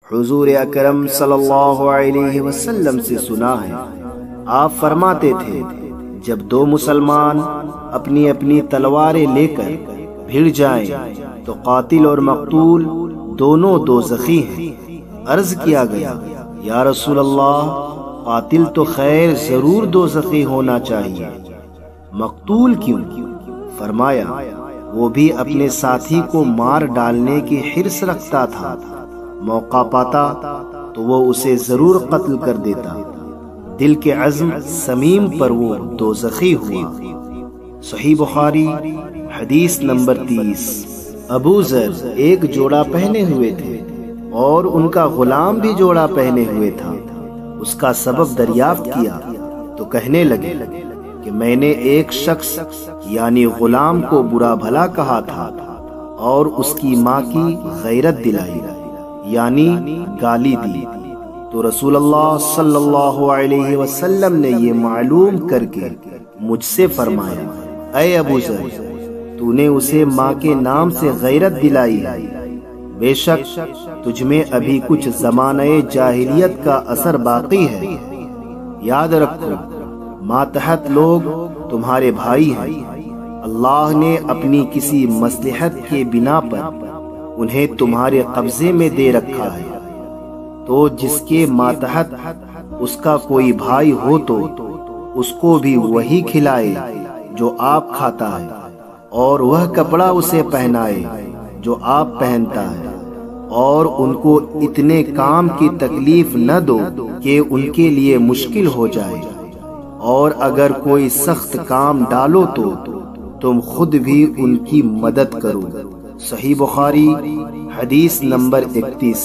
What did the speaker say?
حضور اکرم صلی اللہ علیہ وسلم سے سنا ہے، آپ فرماتے تھے جب دو مسلمان اپنی اپنی تلواریں لے کر بھیڑ جائیں تو قاتل اور مقتول دونوں دوزخی ہیں۔ عرض کیا گیا یا رسول اللہ، قاتل تو خیر ضرور دوزخی ہونا چاہیے، مقتول کیوں؟ فرمایا وہ بھی اپنے ساتھی کو مار ڈالنے کی حرص رکھتا تھا، موقع پاتا تو وہ اسے ضرور قتل کر دیتا، دل کے عزم سمیم پر وہ دوزخی ہوا۔ صحیح بخاری حدیث نمبر 30۔ ابو ذر ایک جوڑا پہنے ہوئے تھے اور ان کا غلام بھی جوڑا پہنے ہوئے تھا۔ اس کا سبب دریافت کیا تو کہنے لگے کہ میں نے ایک شخص یعنی غلام کو برا بھلا کہا تھا اور اس کی ماں کی غیرت دلائی یعنی گالی دی، تو رسول اللہ صلی اللہ علیہ وسلم نے یہ معلوم کر کے مجھ سے فرمایا، اے ابو ذر، تو نے اسے ماں کے نام سے غیرت دلائی ہے، بے شک تجھ میں ابھی کچھ زمانہ جاہلیت کا اثر باقی ہے۔ یاد رکھو ماتحت لوگ تمہارے بھائی ہیں، اللہ نے اپنی کسی مصلحت کے بنا پر انہیں تمہارے قبضے میں دے رکھا ہے، تو جس کے ماتحت اس کا کوئی بھائی ہو تو اس کو بھی وہی کھلائے جو آپ کھاتا ہے، اور وہ کپڑا اسے پہنائے جو آپ پہنتا ہے، اور ان کو اتنے کام کی تکلیف نہ دو کہ ان کے لیے مشکل ہو جائے، اور اگر کوئی سخت کام ڈالو تو تم خود بھی ان کی مدد کرو۔ صحیح بخاری حدیث نمبر 31۔